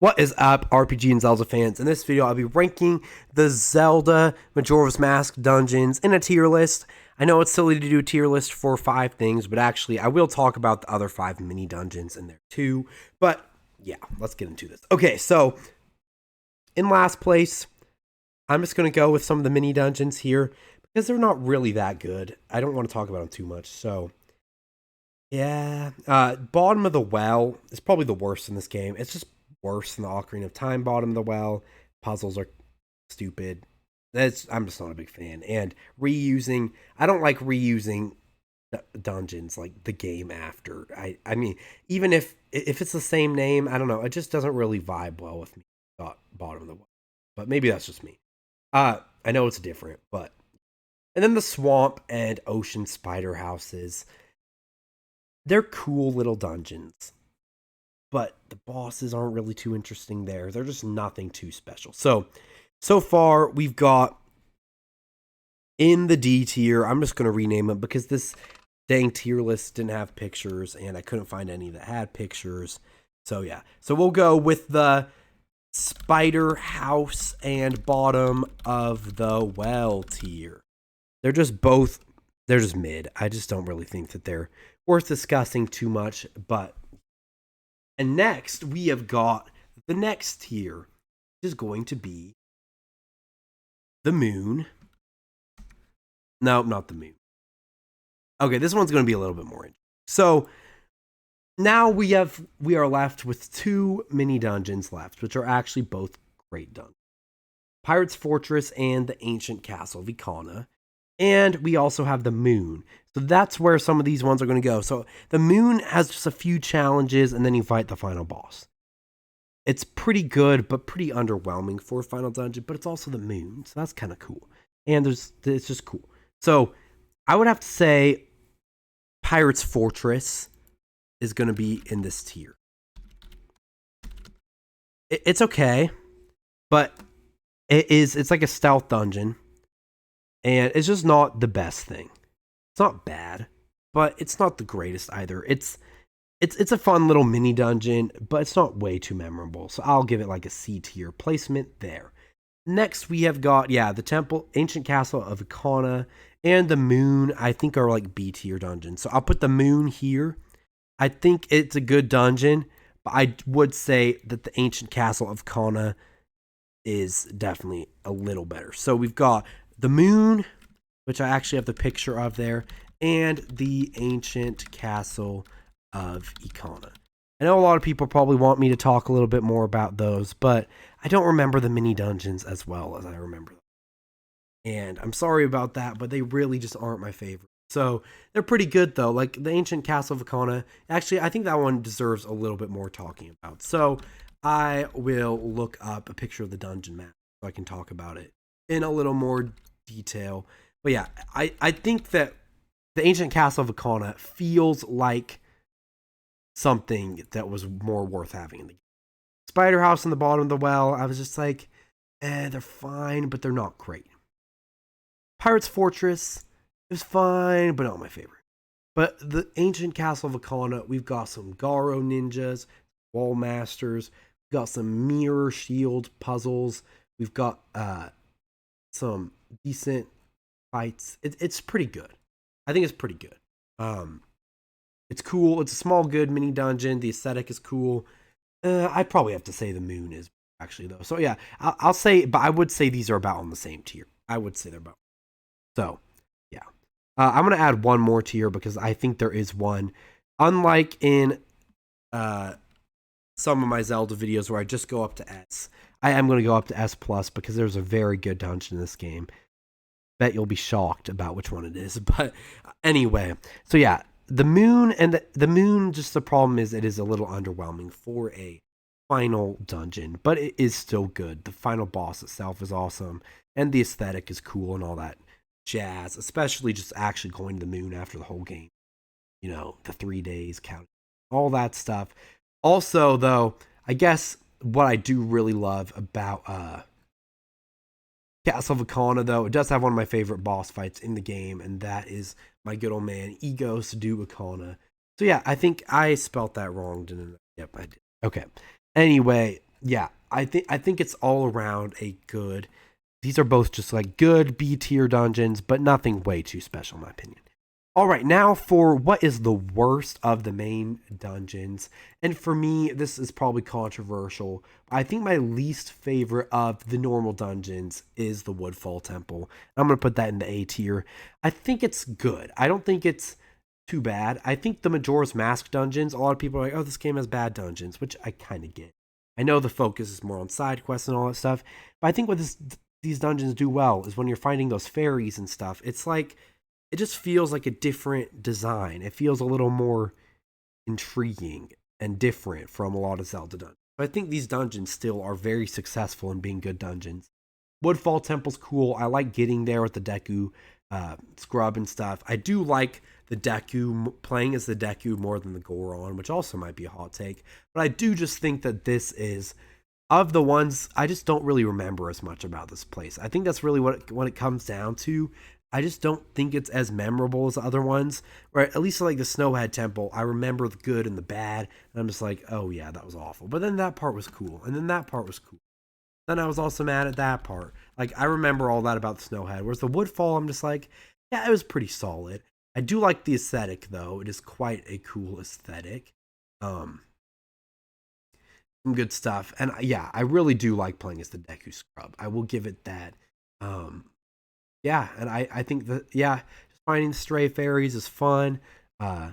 What is up, RPG and Zelda fans? In this video, I'll be ranking the Zelda Majora's Mask dungeons in a tier list. I know it's silly to do a tier list for 5 things, but actually, I will talk about the other 5 mini dungeons in there too. But yeah, let's get into this. Okay, so in last place, I'm just going to go with some of the mini dungeons here because they're not really that good. I don't want to talk about them too much, so yeah. Bottom of the Well is probably the worst in this game. It's just worse than the Ocarina of Time bottom of the well. Puzzles are stupid. I'm just not a big fan. And reusing, I don't like reusing dungeons like the game after. I mean, even if it's the same name, I don't know. It just doesn't really vibe well with me. Bottom of the well, but maybe that's just me. I know it's different, but and then the swamp and ocean spider houses. They're cool little dungeons, but the bosses aren't really too interesting there. They're just nothing too special. So far, we've got in the D tier, I'm just going to rename them because this dang tier list didn't have pictures, and I couldn't find any that had pictures. So yeah, so we'll go with the Spider House and bottom of the well tier. They're just mid. I just don't really think that they're worth discussing too much, but and next, we have got the next tier, which is going to be the moon. No, not the moon. Okay, this one's going to be a little bit more interesting. So now we are left with 2 mini dungeons left, which are actually both great dungeons. Pirate's Fortress and the Ancient Castle of Ikana. And we also have the moon. So that's where some of these ones are going to go. So the moon has just a few challenges, and then you fight the final boss. It's pretty good, but pretty underwhelming for a final dungeon, but it's also the moon. So that's kind of cool. And it's just cool. So I would have to say Pirate's Fortress is going to be in this tier. It's okay, but it's like a stealth dungeon. And it's just not the best thing. It's not bad, but it's not the greatest either. It's a fun little mini dungeon, but it's not way too memorable. So I'll give it like a C tier placement there. Next, we have got, the Temple, Ancient Castle of Ikana, and the Moon, I think are like B tier dungeons. So I'll put the Moon here. I think it's a good dungeon, but I would say that the Ancient Castle of Ikana is definitely a little better. So we've got the moon, which I actually have the picture of there, and the Ancient Castle of Ikana. I know a lot of people probably want me to talk a little bit more about those, but I don't remember the mini dungeons as well as I remember them. And I'm sorry about that, but they really just aren't my favorite. So they're pretty good though. Like the Ancient Castle of Ikana, actually, I think that one deserves a little bit more talking about. So I will look up a picture of the dungeon map so I can talk about it in a little more detail. But yeah, I think that the Ancient Castle of Ikana feels like something that was more worth having in the game. Spider House in the bottom of the well, I was just like, they're fine, but they're not great. Pirate's Fortress is fine, but not my favorite. But the Ancient Castle of Ikana, we've got some Garo ninjas, wall masters, we've got some mirror shield puzzles, we've got some decent fights. It's pretty good. I think it's pretty good. It's cool. It's a small, good mini dungeon. The aesthetic is cool. I probably have to say the moon is actually though. So yeah, I'll say, but I would say these are about on the same tier. I would say they're about. So yeah, I'm gonna add one more tier because I think there is one. Unlike in some of my Zelda videos where I just go up to S, I am going to go up to S plus because there's a very good dungeon in this game. Bet you'll be shocked about which one it is. But anyway, so yeah, the moon and the moon, just the problem is it is a little underwhelming for a final dungeon, but it is still good. The final boss itself is awesome, and the aesthetic is cool and all that jazz, especially just actually going to the moon after the whole game. You know, the 3 days count, all that stuff. Also, though, I guess what I do really love about Castle of Ikana, though, it does have one of my favorite boss fights in the game, and that is my good old man, Egos do Ikana. So yeah, I think I spelt that wrong, didn't I? Yep, I did. Okay. Anyway, yeah, I think it's all around a good. These are both just like good B tier dungeons, but nothing way too special in my opinion. All right, now for what is the worst of the main dungeons. And for me, this is probably controversial. I think my least favorite of the normal dungeons is the Woodfall Temple. I'm going to put that in the A tier. I think it's good. I don't think it's too bad. I think the Majora's Mask dungeons, a lot of people are like, oh, this game has bad dungeons, which I kind of get. I know the focus is more on side quests and all that stuff, but I think what these dungeons do well is when you're finding those fairies and stuff, it's like it just feels like a different design. It feels a little more intriguing and different from a lot of Zelda dungeons. But I think these dungeons still are very successful in being good dungeons. Woodfall Temple's cool. I like getting there with the Deku scrub and stuff. I do like the Deku, playing as the Deku more than the Goron, which also might be a hot take. But I do just think that this is, of the ones, I just don't really remember as much about this place. I think that's really what it comes down to. I just don't think it's as memorable as the other ones. Or at least like the Snowhead Temple, I remember the good and the bad. And I'm just like, oh yeah, that was awful. But then that part was cool. And then that part was cool. Then I was also mad at that part. Like, I remember all that about the Snowhead. Whereas the Woodfall, I'm just like, yeah, it was pretty solid. I do like the aesthetic, though. It is quite a cool aesthetic. Um, some good stuff. And yeah, I really do like playing as the Deku Scrub. I will give it that. Um, yeah, and I think that, yeah, just finding stray fairies is fun. Uh,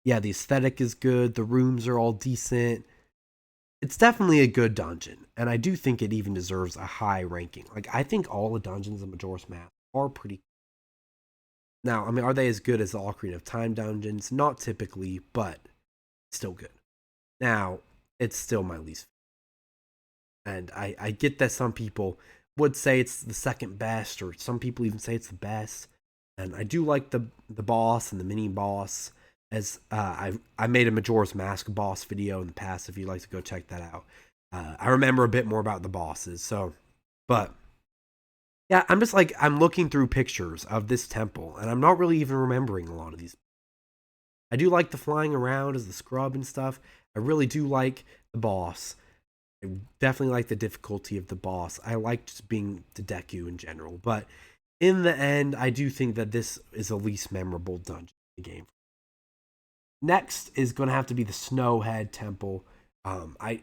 yeah, the aesthetic is good. The rooms are all decent. It's definitely a good dungeon, and I do think it even deserves a high ranking. Like, I think all the dungeons in Majora's Mask are pretty. Now, I mean, are they as good as the Ocarina of Time dungeons? Not typically, but still good. Now, it's still my least. And I get that some people would say it's the second best, or some people even say it's the best. And I do like the boss and the mini boss. As I made a Majora's Mask boss video in the past. If you'd like to go check that out, I remember a bit more about the bosses. So, but yeah, I'm just like I'm looking through pictures of this temple, and I'm not really even remembering a lot of these. I do like the flying around as the scrub and stuff. I really do like the boss. I definitely like the difficulty of the boss. I like just being the Deku in general, but in the end, I do think that this is the least memorable dungeon in the game. Next is going to have to be the Snowhead Temple. I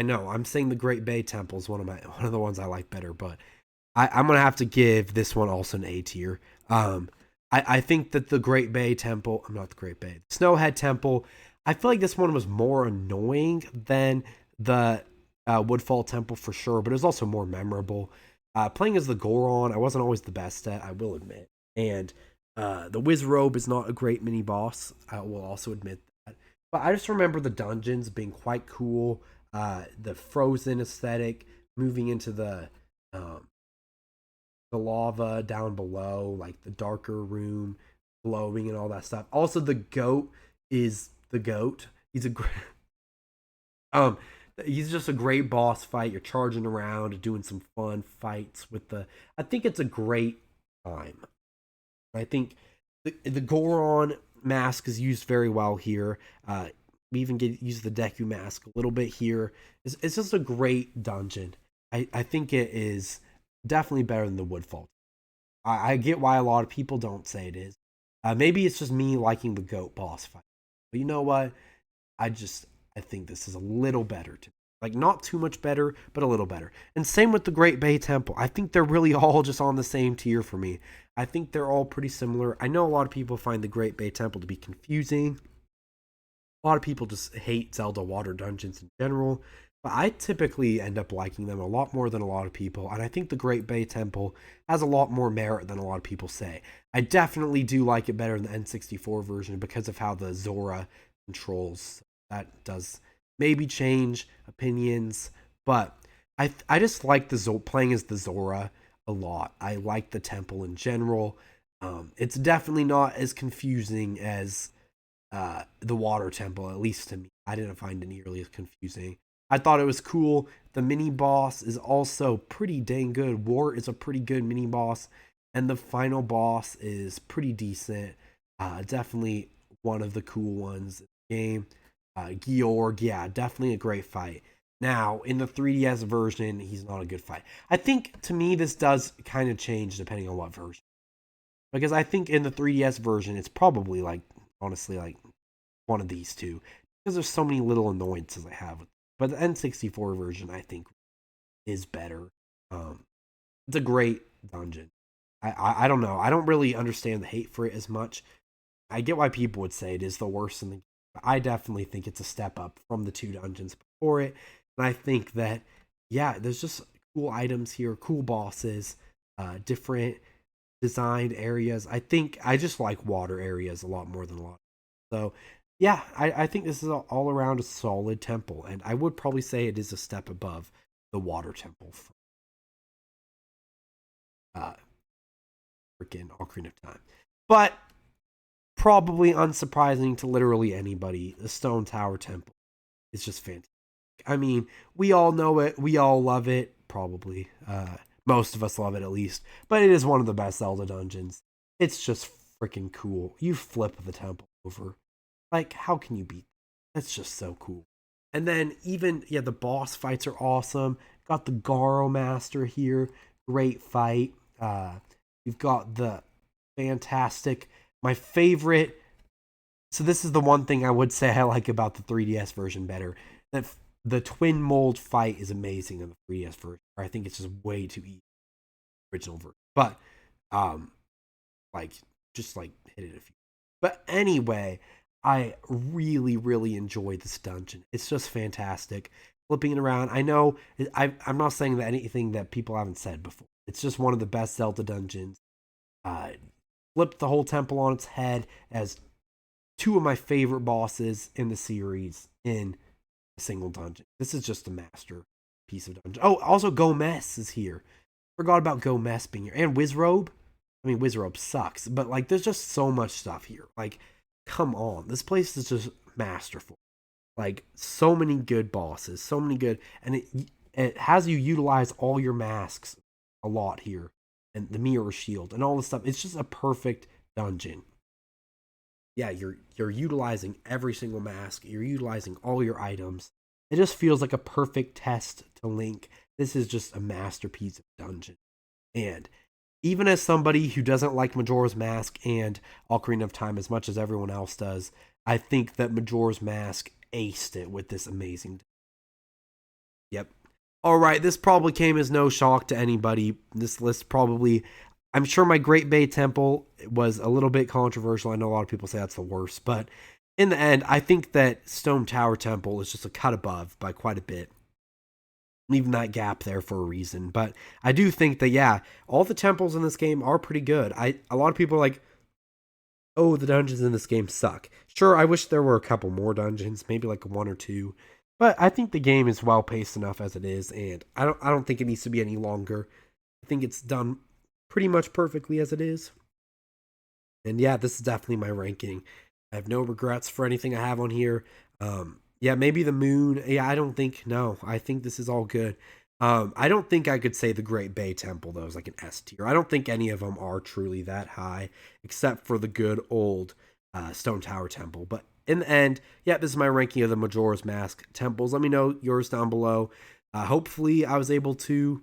know I'm saying the Great Bay Temple is one of the ones I like better, but I'm gonna have to give this one also an A tier. I think that the Great Bay Temple, I'm not the Great Bay, Snowhead Temple. I feel like this one was more annoying than the Woodfall Temple for sure, but it was also more memorable. Playing as the Goron, I wasn't always the best at, I will admit, and the Wizrobe is not a great mini boss. I will also admit that, but I just remember the dungeons being quite cool. The frozen aesthetic, moving into the lava down below, like the darker room, glowing and all that stuff. Also, the goat is the goat. He's a great, um, he's just a great boss fight. You're charging around, doing some fun fights with the. I think it's a great time. I think the Goron mask is used very well here. We even use the Deku mask a little bit here. It's just a great dungeon. I think it is definitely better than the Woodfall. I get why a lot of people don't say it is. Maybe it's just me liking the goat boss fight. But you know what? I just I think this is a little better to me. Like not too much better, but a little better. And same with the Great Bay Temple. I think they're really all just on the same tier for me. I think they're all pretty similar. I know a lot of people find the Great Bay Temple to be confusing. A lot of people just hate Zelda water dungeons in general. But I typically end up liking them a lot more than a lot of people. And I think the Great Bay Temple has a lot more merit than a lot of people say. I definitely do like it better in the N64 version because of how the Zora controls. That does maybe change opinions, but I just like the playing as the Zora a lot. I like the temple in general. It's definitely not as confusing as the water temple, at least to me. I didn't find it nearly as confusing. I thought it was cool. The mini boss is also pretty dang good. War is a pretty good mini boss, and the final boss is pretty decent. Definitely one of the cool ones in the game. Georg, yeah, definitely a great fight. Now, in the 3DS version, he's not a good fight. I think, to me, this does kind of change depending on what version. Because I think in the 3DS version, it's probably, like, honestly, like, one of these two. Because there's so many little annoyances I have. But the N64 version, I think, is better. It's a great dungeon. I don't know. I don't really understand the hate for it as much. I get why people would say it is the worst in the game. But I definitely think it's a step up from the two dungeons before it. And I think that, yeah, there's just cool items here, cool bosses, different designed areas. I think I just like water areas a lot more than a lot. So, yeah, I think this is all around a solid temple. And I would probably say it is a step above the water temple. Uh, Freaking Ocarina of Time. But probably unsurprising to literally anybody, the Stone Tower Temple is just fantastic. I mean, we all know it, we all love it, probably. Most of us love it at least, but it is one of the best Zelda dungeons. It's just freaking cool. You flip the temple over. Like, how can you beat that? That's just so cool. And then even, yeah, the boss fights are awesome. Got the Garo Master here. Great fight. You've got the fantastic, my favorite. So this is the one thing I would say I like about the 3DS version better. That the twin mold fight is amazing in the 3DS version. I think it's just way too easy original version. But like just like hit it a few. But anyway, I really, really enjoy this dungeon. It's just fantastic. Flipping it around. I know I'm not saying that anything that people haven't said before. It's just one of the best Zelda dungeons. Uh, flipped the whole temple on its head as two of my favorite bosses in the series in a single dungeon. This is just a master piece of dungeon. Oh, also Gomez is here. Forgot about Gomez being here. And Wizrobe. I mean, Wizrobe sucks, but like there's just so much stuff here. Like, come on. This place is just masterful. Like, so many good bosses, so many good, and it has you utilize all your masks a lot here, and the mirror shield and all this stuff. It's just a perfect dungeon. Yeah, you're utilizing every single mask. You're utilizing all your items. It just feels like a perfect test to Link. This is just a masterpiece of dungeon. And even as somebody who doesn't like Majora's Mask and Ocarina of Time as much as everyone else does, I think that Majora's Mask aced it with this amazing. Yep. All right, this probably came as no shock to anybody. This list probably, I'm sure my Great Bay Temple was a little bit controversial. I know a lot of people say that's the worst, but in the end, I think that Stone Tower Temple is just a cut above by quite a bit. Leaving that gap there for a reason. But I do think that, yeah, all the temples in this game are pretty good. A lot of people are like, oh, the dungeons in this game suck. Sure, I wish there were a couple more dungeons, maybe like one or two. But I think the game is well paced enough as it is, and I don't think it needs to be any longer. I think it's done pretty much perfectly as it is. And yeah, this is definitely my ranking. I have no regrets for anything I have on here. Yeah, maybe the moon. Yeah, I don't think. No, I think this is all good. I don't think I could say the Great Bay Temple though is like an S tier. I don't think any of them are truly that high, except for the good old Stone Tower Temple. But in the end, yeah, this is my ranking of the Majora's Mask temples. Let me know yours down below. Hopefully, I was able to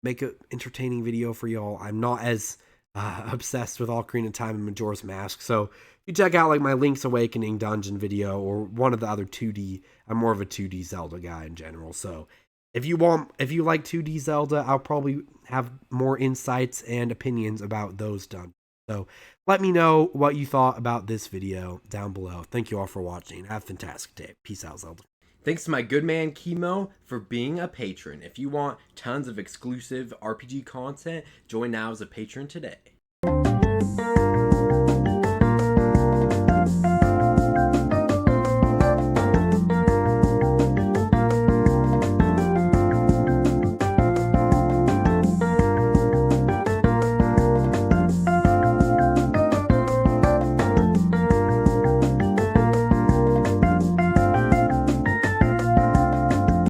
make an entertaining video for y'all. I'm not as obsessed with Ocarina of Time and Majora's Mask, so if you check out like my Link's Awakening dungeon video or one of the other 2D, I'm more of a 2D Zelda guy in general. So if you like 2D Zelda, I'll probably have more insights and opinions about those done. So let me know what you thought about this video down below. Thank you all for watching. Have a fantastic day. Peace out, Zelda. Thanks to my good man Chemo for being a patron. If you want tons of exclusive RPG content, join now as a patron today.